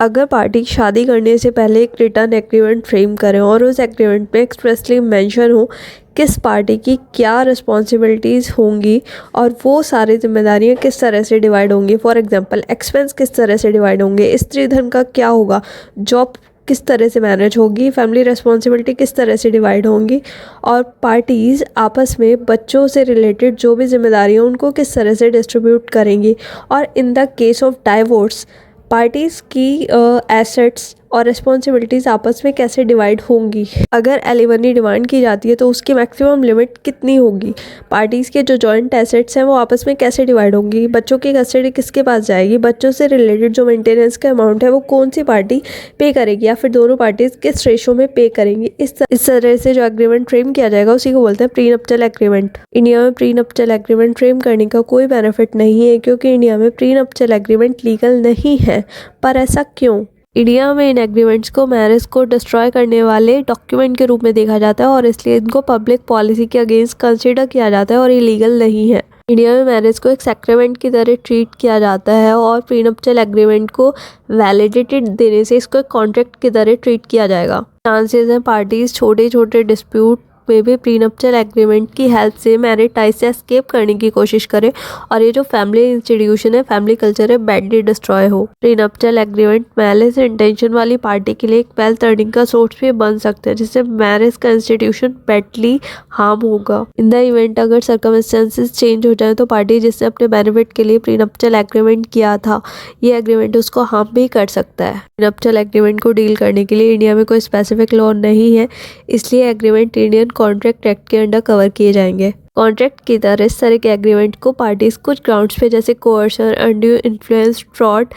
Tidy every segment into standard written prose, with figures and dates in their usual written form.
अगर पार्टी शादी करने से पहले एक रिटर्न एग्रीमेंट फ्रेम करें और उस एग्रीमेंट में एक्सप्रेसली मेंशन हो किस पार्टी की क्या रिस्पॉन्सिबिलिटीज़ होंगी और वो सारी जिम्मेदारियां किस तरह से डिवाइड होंगी। फॉर एग्जांपल एक्सपेंस किस तरह से डिवाइड होंगे, स्त्री धन का क्या होगा, जॉब किस तरह से मैनेज होगी, फैमिली रिस्पॉन्सिबिलिटी किस तरह से डिवाइड होंगी और पार्टीज़ आपस में बच्चों से रिलेटेड जो भी जिम्मेदारियाँ उनको किस तरह से डिस्ट्रीब्यूट करेंगी। और in the case of divorce parties की एसेट्स और रिस्पॉन्सिबिलिटीज़ आपस में कैसे डिवाइड होंगी। अगर एलिमनी डिमांड की जाती है तो उसकी मैक्सिमम लिमिट कितनी होगी। पार्टीज़ के जो जॉइंट एसेट्स हैं वो आपस में कैसे डिवाइड होंगी। बच्चों की कस्टडी किसके पास जाएगी। बच्चों से रिलेटेड जो मेंटेनेंस का अमाउंट है वो कौन सी पार्टी पे करेगी या फिर दोनों पार्टीज किस रेशो में पे करेंगी। इस तरह से जो एग्रीमेंट फ्रेम किया जाएगा उसी को बोलते हैं प्री नप्टियल एग्रीमेंट। इंडिया में प्री नप्टियल एग्रीमेंट फ्रेम करने का कोई बेनिफिट नहीं है क्योंकि इंडिया में प्री नप्टियल एग्रीमेंट लीगल नहीं है। पर ऐसा क्यों। इंडिया में इन एग्रीमेंट्स को मैरिज को डिस्ट्रॉय करने वाले डॉक्यूमेंट के रूप में देखा जाता है और इसलिए इनको पब्लिक पॉलिसी के अगेंस्ट कंसिडर किया जाता है और ये लीगल नहीं है। इंडिया में मैरिज को एक सैक्रेमेंट की तरह ट्रीट किया जाता है और प्रीनप्टियल एग्रीमेंट को वैलिडिटी देने से इसको एक कॉन्ट्रैक्ट की तरह ट्रीट किया जाएगा। चांसेस हैं पार्टीज छोटे छोटे डिस्प्यूट में भी प्रीनप्टियल एग्रीमेंट की हेल्प से मैरिज टाइज से एस्केप करने की कोशिश करे और ये जो फैमिली इंस्टीट्यूशन है, फैमिली कल्चर है, बैडली डिस्ट्रॉय हो। प्रीनप्टियल एग्रीमेंट मैरिज इंटेंशन वाली पार्टी के लिए एक वेल्थ अर्निंग का सोर्स भी बन सकता है जिससे मैरिज का इंस्टीट्यूशन बैडली हार्म होगा। इन द इवेंट अगर सर्कमस्टेंसेस चेंज हो जाए तो पार्टी जिसने अपने बेनिफिट के लिए प्रीनप्टियल एग्रीमेंट किया था ये एग्रीमेंट उसको हार्म भी कर सकता है। प्रीनप्टियल एग्रीमेंट को डील करने के लिए इंडिया में कोई स्पेसिफिक लॉ नहीं है, इसलिए एग्रीमेंट इंडियन कॉन्ट्रैक्ट एक्ट के अंडर कवर किए जाएंगे। कॉन्ट्रैक्ट की तरह इस तरह के एग्रीमेंट को पार्टीज कुछ ग्राउंड्स पे जैसे कोअर्शन, अनड्यू इन्फ्लुएंस, फ्रॉड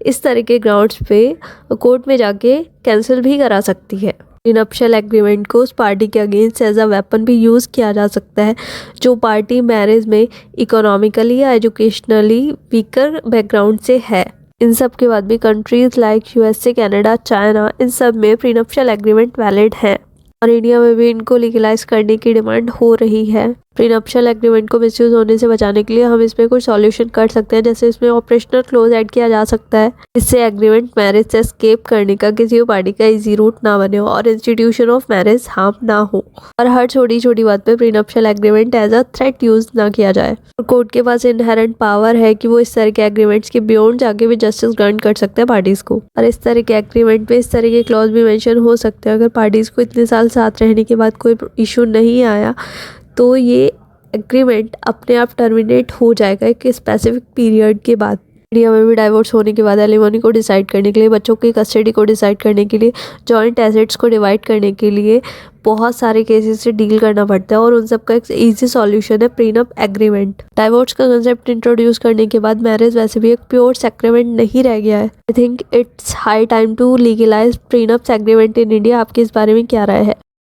इस तरह के ग्राउंड्स पे कोर्ट में जाके कैंसिल भी करा सकती है। प्रीनप्टियल एग्रीमेंट को उस पार्टी के अगेंस्ट एज अ वेपन भी यूज़ किया जा सकता है जो पार्टी मैरिज में इकोनॉमिकली या एजुकेशनली वीकर बैकग्राउंड से है। इन सब के बाद भी countries like USA, Canada, China in सब में प्रीनप्टियल एग्रीमेंट वैलिड है और इंडिया में भी इनको लीगलाइज करने की डिमांड हो रही है। प्रीनप्टियल एग्रीमेंट को मिसयूज होने से बचाने के लिए हम इसमें कुछ सॉल्यूशन कर सकते हैं, जैसे इसमें ऑपरेशनल क्लोज ऐड किया जा सकता है इससे एग्रीमेंट मैरिज से एस्केप करने का किसी पार्टी का इजी रूट ना बने हो और इंस्टीट्यूशन ऑफ मैरिज हार्म ना हो और हर छोटी छोटी बात पे prenuptial agreement as a threat use ना किया जाए। और कोर्ट के पास इनहेरेंट पावर है कि वो इस तरह के एग्रीमेंट्स के बियॉन्ड जाके भी जस्टिस ग्रांट कर सकते हैं पार्टीज को और इस तरह के एग्रीमेंट में इस तरह के क्लॉज भी मेंशन हो सकते हैं। अगर पार्टीज को इतने साल साथ रहने के बाद कोई इशू नहीं आया तो ये एग्रीमेंट अपने आप टर्मिनेट हो जाएगा एक स्पेसिफिक पीरियड के बाद। इंडिया में भी डाइवोर्स होने के बाद एलिमनी को डिसाइड करने के लिए, बच्चों की कस्टडी को डिसाइड करने के लिए, जॉइंट एसेट्स को डिवाइड करने के लिए बहुत सारे केसेस से डील करना पड़ता है और उन सब का एक इजी सॉल्यूशन है प्रीनप एग्रीमेंट। डाइवोर्स का कंसेप्ट इंट्रोड्यूस करने के बाद मैरिज वैसे भी एक प्योर सैक्रेमेंट नहीं रह गया है। I think it's high time to legalize prenup agreement in India. आपकी इस बारे में क्या राय है।